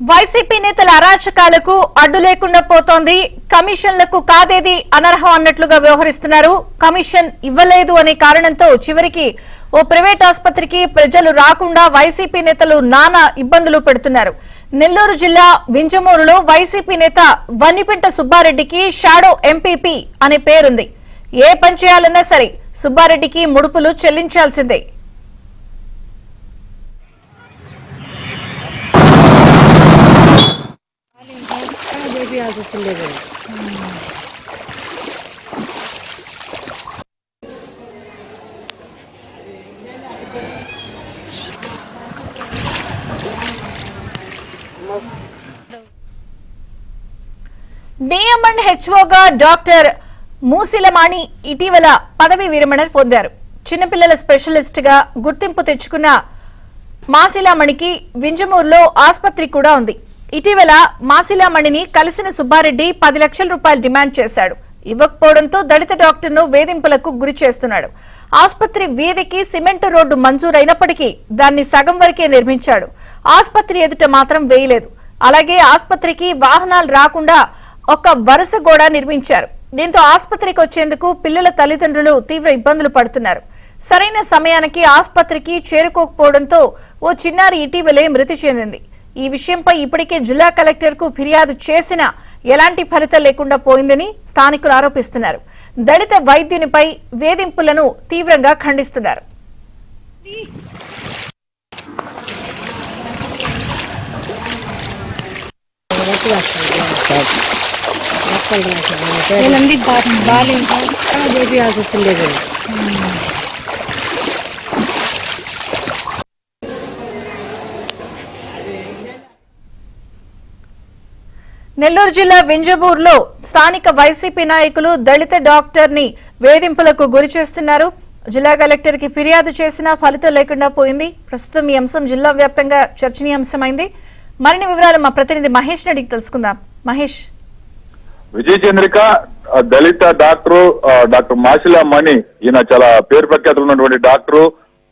YCP నేతల అరాచకాలకు అడ్డు లేకుండా పోతోంది. కమిషన్లకు కాదేది అనర్హం అన్నట్లుగా వ్యవహరిస్తున్నారు. కమిషన్ ఇవ్వలేదు అనే కారణంతో చివరికి ఓ ప్రైవేట్ ఆసుపత్రికి ప్రజలు రాకుండా వైసీపీ నేతలు నానా ఇబ్బందులు పెడుతున్నారు. నెల్లూరు జిల్లా వింజమూరులో వైసీపీ నేత వన్నిపెంట సుబ్బారెడ్డికి షాడో ఎంపీపీ అనే పేరుంది. ఏ పని చేయాలన్నా సరే సుబ్బారెడ్డికి ముడుపులు చెల్లించాల్సిందే. డిఎంఎండ్ హెచ్ఓగా డాక్టర్ మూసిలమాణి ఇటీవల పదవి విరమణ పొందారు. చిన్నపిల్లల స్పెషలిస్ట్ గా గుర్తింపు తెచ్చుకున్న మాసిలామణికి వింజమూరులో ఆసుపత్రి కూడా ఉంది. ఇటీవల మాసిలామణిని కలిసిన సుబ్బారెడ్డి 10 లక్షల రూపాయలు డిమాండ్ చేశాడు. ఇవ్వకపోవడంతో దళిత డాక్టర్ను వేధింపులకు గురి చేస్తున్నాడు. ఆసుపత్రి వీధికి సిమెంట్ రోడ్డు మంజూరైనప్పటికీ దాన్ని సగం వరకే నిర్మించాడు. ఆసుపత్రి ఎదుట మాత్రం వేయలేదు. అలాగే ఆసుపత్రికి వాహనాలు రాకుండా ఒక వరుస గోడ నిర్మించారు. దీంతో ఆసుపత్రికి వచ్చేందుకు పిల్లల తల్లిదండ్రులు తీవ్ర ఇబ్బందులు పడుతున్నారు. సరైన సమయానికి ఆసుపత్రికి చేరుకోకపోవడంతో ఓ చిన్నారి ఇటీవలే మృతి చెందింది. ఈ విషయంపై ఇప్పటికే జిల్లా కలెక్టర్ కు ఫిర్యాదు చేసినా ఎలాంటి ఫలితం లేకుండా పోయిందని స్థానికులు ఆరోపిస్తున్నారు. దళిత వైద్యునిపై వేధింపులను తీవ్రంగా ఖండిస్తున్నారు. నెల్లూరు జిల్లా వింజమూరులో స్థానిక వైసీపీ నాయకులు దళిత డాక్టర్ ని వేధింపులకు గురి చేస్తున్నారు. జిల్లా కలెక్టర్ కి ఫిర్యాదు చేసినా ఫలితం లేకుండా పోయింది. ప్రస్తుతం ఈ అంశం జిల్లా వ్యాప్తంగా చర్చనీయాంశమైంది. మరిన్ని వివరాలు మా ప్రతినిధి మహేష్ అడిగి తెలుసుకుందాం. మహేష్, విజయ చంద్రిక దళిత డాక్టర్ మాసిలామణి, ఈయన చాలా పేరు ప్రఖ్యాతులు ఉన్నటువంటి డాక్టరు.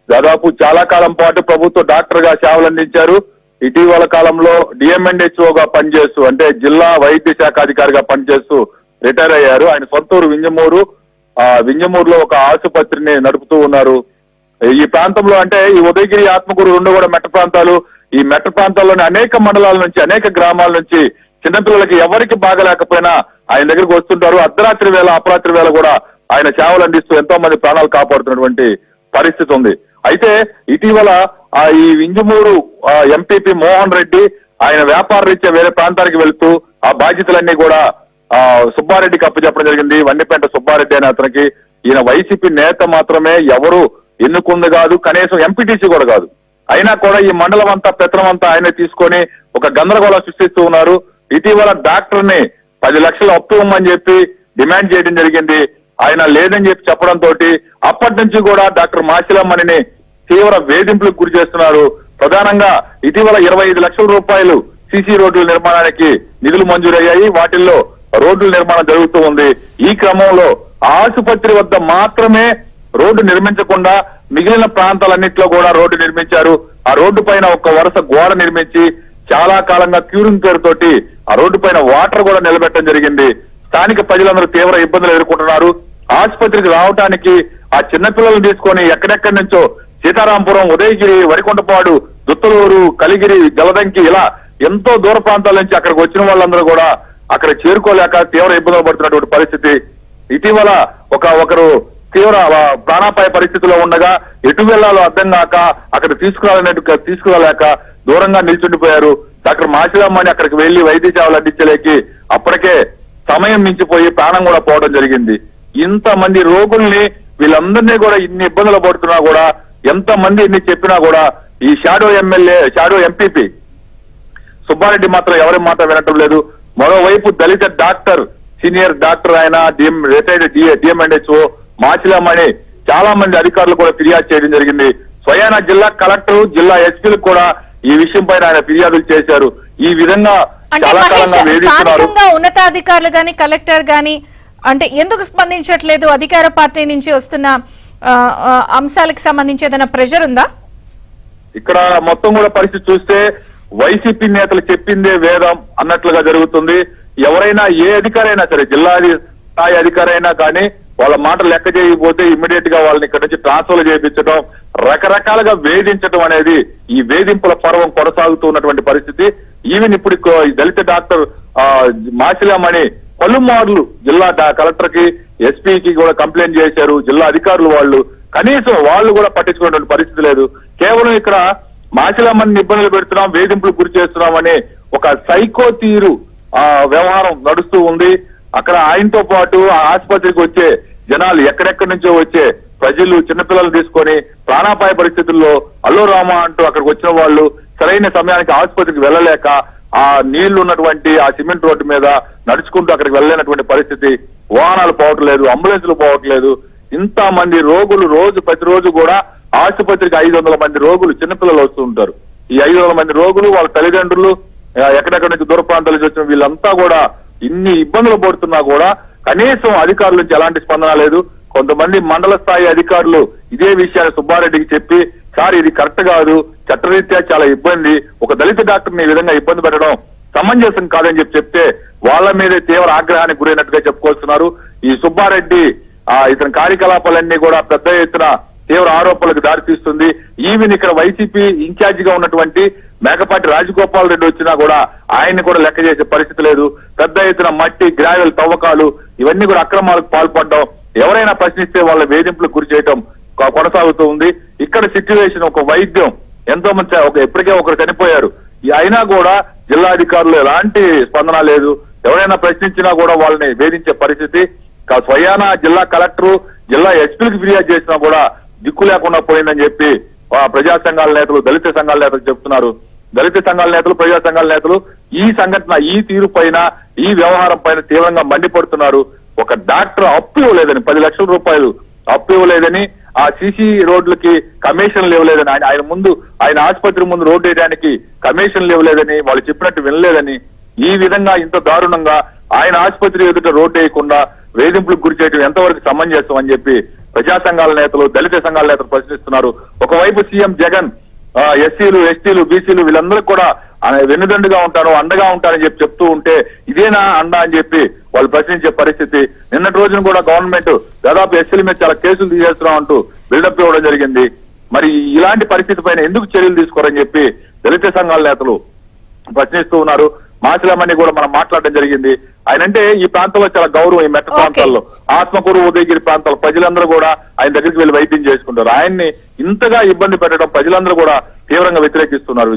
దాదాపు చాలా కాలం పాటు ప్రభుత్వ డాక్టర్ గా సేవలు అందించారు. ఇటీవల కాలంలో డిఎంఎన్హెచ్ఓగా పనిచేస్తూ, అంటే జిల్లా వైద్య శాఖ అధికారిగా పనిచేస్తూ రిటైర్ అయ్యారు. ఆయన సొంతూరు వింజమూరులో ఒక ఆసుపత్రిని నడుపుతూ ఉన్నారు. ఈ ప్రాంతంలో, అంటే ఈ ఉదయగిరి, ఆత్మకూరు రెండు కూడా మెట్ట ప్రాంతాలు. ఈ మెట్ట ప్రాంతాల్లోని అనేక మండలాల నుంచి, అనేక గ్రామాల నుంచి చిన్నపిల్లలకి ఎవరికి బాగలేకపోయినా ఆయన దగ్గరికి వస్తుంటారు. అర్ధరాత్రి వేళ, అపరాత్రి వేళ కూడా ఆయన సేవలు అందిస్తూ ఎంతో మంది ప్రాణాలు కాపాడుతున్నటువంటి పరిస్థితి ఉంది. అయితే ఇటీవల ఈ వింజమూరు ఎంపీపీ మోహన్ రెడ్డి ఆయన వ్యాపార రీత్యా వేరే ప్రాంతానికి వెళ్తూ ఆ బాధ్యతలన్నీ కూడా సుబ్బారెడ్డికి అప్పచెప్పడం జరిగింది. వన్నిపెంట సుబ్బారెడ్డి అనే అతనికి. ఈయన వైసీపీ నేత మాత్రమే, ఎవరు ఎన్నుకుంది కాదు, కనీసం ఎంపీటీసీ కూడా కాదు. అయినా కూడా ఈ మండలం అంతా, పెత్తనం అంతా ఆయనే తీసుకొని ఒక గందరగోళం సృష్టిస్తూ ఉన్నారు. ఇటీవల డాక్టర్ ని 10 లక్షలు అప్పు ఇవ్వమని చెప్పి డిమాండ్ చేయడం జరిగింది. ఆయన లేదని చెప్పి చెప్పడంతో అప్పటి నుంచి కూడా డాక్టర్ మాసిలామణిని తీవ్ర వేధింపులకు గురి చేస్తున్నారు. ప్రధానంగా ఇటీవల 25 లక్షల రూపాయలు సీసీ రోడ్ల నిర్మాణానికి నిధులు మంజూరయ్యాయి. వాటిల్లో రోడ్ల నిర్మాణం జరుగుతూ ఉంది. ఈ క్రమంలో ఆసుపత్రి వద్ద మాత్రమే రోడ్డు నిర్మించకుండా మిగిలిన ప్రాంతాలన్నింటిలో కూడా రోడ్డు నిర్మించారు. ఆ రోడ్డు పైన ఒక వరుస గోడ నిర్మించి చాలా కాలంగా క్యూరింగ్ పేరుతోటి ఆ రోడ్డు పైన వాటర్ కూడా నిలబెట్టడం జరిగింది. స్థానిక ప్రజలందరూ తీవ్ర ఇబ్బందులు ఎదుర్కొంటున్నారు. ఆసుపత్రికి రావడానికి ఆ చిన్నపిల్లలను తీసుకొని ఎక్కడెక్కడి నుంచో సీతారాంపురం, ఉదయగిరి, వరికొండపాడు, దుత్తలూరు, కలిగిరి, జలదంకి, ఇలా ఎంతో దూర ప్రాంతాల నుంచి అక్కడికి వచ్చిన వాళ్ళందరూ కూడా అక్కడ చేరుకోలేక తీవ్ర ఇబ్బందులు పడుతున్నటువంటి పరిస్థితి. ఇటీవల ఒకరు తీవ్ర ప్రాణాపాయ పరిస్థితిలో ఉండగా ఎటు వెళ్లాలో అర్థం కాక అక్కడ తీసుకురాలేక దూరంగా నిల్చుండిపోయారు. డాక్టర్ మాసిలామణి అక్కడికి వెళ్లి వైద్య సేవలు అందించలేకి అప్పటికే సమయం మించిపోయి ప్రాణం కూడా పోవడం జరిగింది. ఇంతమంది రోగుల్ని, వీళ్ళందరినీ కూడా ఇన్ని ఇబ్బందులు పడుతున్నా కూడా, ఎంతమంది ఇన్ని చెప్పినా కూడా ఈ షాడో ఎంపీపీ సుబ్బారెడ్డి మాత్రం ఎవరి మాట వినటం లేదు. మరోవైపు దళిత డాక్టర్, సీనియర్ డాక్టర్ ఆయన రిటైర్డ్ డిఎంఎన్హెచ్ఓ మాసిలామణి చాలా మంది అధికారులు కూడా ఫిర్యాదు చేయడం జరిగింది. స్వయాన జిల్లా కలెక్టర్, జిల్లా ఎస్పీలకు కూడా ఈ విషయం పైన ఆయన ఫిర్యాదులు చేశారు. ఈ విధంగా చాలా కాలంగా వేధిస్తున్నారు. ఉన్నతాధికారులు గాని, కలెక్టర్ గాని అంటే ఎందుకు స్పందించట్లేదు? అధికార పార్టీ నుంచి వస్తున్న అంశాలకు సంబంధించి ఏదైనా ప్రెషర్ ఉందా? ఇక్కడ మొత్తం కూడా పరిస్థితి చూస్తే వైసీపీ నేతలు చెప్పిందే వేదం అన్నట్లుగా జరుగుతుంది. ఎవరైనా ఏ అధికారైనా సరే, జిల్లా స్థాయి అధికారైనా కానీ వాళ్ళ మాటలు లెక్క చేయకపోతే ఇమ్మీడియట్ గా వాళ్ళని ఇక్కడ నుంచి ట్రాన్స్ఫర్ చేయించడం, రకరకాలుగా వేధించడం అనేది ఈ వేధింపుల పర్వం కొనసాగుతున్నటువంటి పరిస్థితి. ఈవెన్ ఇప్పుడు ఈ దళిత డాక్టర్ మాసిలామణి పలుమార్లు జిల్లా కలెక్టర్ కి, ఎస్పీకి కూడా కంప్లైంట్ చేశారు. జిల్లా అధికారులు వాళ్ళు కనీసం వాళ్ళు కూడా పట్టించుకున్నటువంటి పరిస్థితి లేదు. కేవలం ఇక్కడ మాసిలామణిని ఇబ్బందులు పెడుతున్నాం, వేధింపులకు గురి చేస్తున్నాం అనే ఒక సైకో తీరు వ్యవహారం నడుస్తూ ఉంది. అక్కడ ఆయనతో పాటు ఆ ఆసుపత్రికి వచ్చే జనాలు, ఎక్కడెక్కడి నుంచో వచ్చే ప్రజలు, చిన్నపిల్లలు తీసుకొని ప్రాణాపాయ పరిస్థితుల్లో అల్లో రామా అంటూ అక్కడికి వచ్చిన వాళ్ళు సరైన సమయానికి ఆసుపత్రికి వెళ్ళలేక ఆ నీళ్లు ఉన్నటువంటి ఆ సిమెంట్ రోడ్డు మీద నడుచుకుంటూ అక్కడికి వెళ్ళలేనటువంటి పరిస్థితి. వాహనాలు పోవట్లేదు, అంబులెన్స్లు పోవట్లేదు. ఇంత మంది రోగులు ప్రతిరోజు కూడా ఆసుపత్రికి 500 మంది రోగులు, చిన్నపిల్లలు వస్తూ ఉంటారు. ఈ 500 మంది రోగులు, వాళ్ళ తల్లిదండ్రులు, ఎక్కడెక్కడి నుంచి దూర ప్రాంతాల నుంచి వచ్చిన వీళ్ళంతా కూడా ఇన్ని ఇబ్బందులు పడుతున్నా కూడా కనీసం అధికారుల నుంచి ఎలాంటి స్పందన లేదు. కొంతమంది మండల స్థాయి అధికారులు ఇదే విషయాన్ని సుబ్బారెడ్డికి చెప్పి, సార్ ఇది కరెక్ట్ కాదు, చట్టరీత్యా చాలా ఇబ్బంది, ఒక దళిత డాక్టర్ని ఈ విధంగా ఇబ్బంది పెట్టడం సమంజసం కాదని చెప్తే వాళ్ళ మీదే తీవ్ర ఆగ్రహానికి గురైనట్టుగా చెప్పుకొస్తున్నారు. ఈ సుబ్బారెడ్డి ఇతని కార్యకలాపాలన్నీ కూడా పెద్ద ఎత్తున తీవ్ర ఆరోపణలకు దారితీస్తుంది. ఈవెన్ ఇక్కడ వైసీపీ ఇన్ఛార్జ్ గా ఉన్నటువంటి మేకపాటి రాజగోపాల్ రెడ్డి వచ్చినా కూడా ఆయన్ని కూడా లెక్క చేసే పరిస్థితి లేదు. పెద్ద ఎత్తున మట్టి, గ్రావెల్ తవ్వకాలు, ఇవన్నీ కూడా అక్రమాలకు పాల్పడడం, ఎవరైనా ప్రశ్నిస్తే వాళ్ళ వేధింపులకు గురి చేయడం కొనసాగుతూ ఉంది. ఇక్కడ సిచ్యువేషన్, ఒక వైద్యం, ఎంతో మంది ఇప్పటికే ఒకరు చనిపోయారు, అయినా కూడా జిల్లా అధికారులు ఎలాంటి స్పందన లేదు. ఎవరైనా ప్రశ్నించినా కూడా వాళ్ళని వేధించే పరిస్థితి. స్వయాన జిల్లా కలెక్టర్, జిల్లా ఎస్పీలకు ఫిర్యాదు చేసినా కూడా దిక్కు లేకుండా పోయిందని చెప్పి ప్రజా సంఘాల నేతలు, దళిత సంఘాల నేతలు చెప్తున్నారు. దళిత సంఘాల నేతలు, ప్రజా సంఘాల నేతలు ఈ సంఘటన, ఈ తీరు పైన, ఈ వ్యవహారం పైన తీవ్రంగా మండిపడుతున్నారు. ఒక డాక్టర్ అప్పు ఇవ్వలేదని, 10 లక్షల రూపాయలు అప్పు ఇవ్వలేదని, ఆ సీసీ రోడ్లకి కమిషన్లు ఇవ్వలేదని, ఆయన ఆసుపత్రి ముందు రోడ్డు వేయడానికి కమిషన్లు ఇవ్వలేదని, వాళ్ళు చెప్పినట్టు వినలేదని, ఈ విధంగా ఇంత దారుణంగా ఆయన ఆసుపత్రి ఎదుట రోడ్డు వేయకుండా వేధింపులకు గురి చేయడం ఎంతవరకు సమంజసం అని చెప్పి ప్రజా సంఘాల నేతలు, దళిత సంఘాల నేతలు ప్రశ్నిస్తున్నారు. ఒకవైపు సీఎం జగన్ ఎస్సీలు, ఎస్టీలు, బీసీలు వీళ్ళందరికీ కూడా వెన్నుదండుగా ఉంటారు, అండగా ఉంటారని చెప్పి చెప్తూ ఉంటే ఇదేనా అండ అని చెప్పి వాళ్ళు ప్రశ్నించే పరిస్థితి. నిన్నటి రోజున కూడా గవర్నమెంట్ దాదాపు ఎస్సీల మీద చాలా కేసులు తీసేస్తున్నాం అంటూ బిల్డప్ ఇవ్వడం జరిగింది. మరి ఇలాంటి పరిస్థితి పైన ఎందుకు చర్యలు తీసుకోరని చెప్పి దళిత సంఘాల నేతలు ప్రశ్నిస్తూ ఉన్నారు. మాసిలామణి కూడా మనం మాట్లాడడం జరిగింది. ఆయనంటే ఈ ప్రాంతంలో చాలా గౌరవం, ఈ మెట్ట ప్రాంతాల్లో, ఆత్మకూరు, ఉదయగిరి ప్రాంతాల్లో ప్రజలందరూ కూడా ఆయన దగ్గరికి వెళ్లి వైద్యం చేసుకుంటారు. ఆయన్ని ఇంతగా ఇబ్బంది పెట్టడం ప్రజలందరూ కూడా తీవ్రంగా వ్యతిరేకిస్తున్నారు.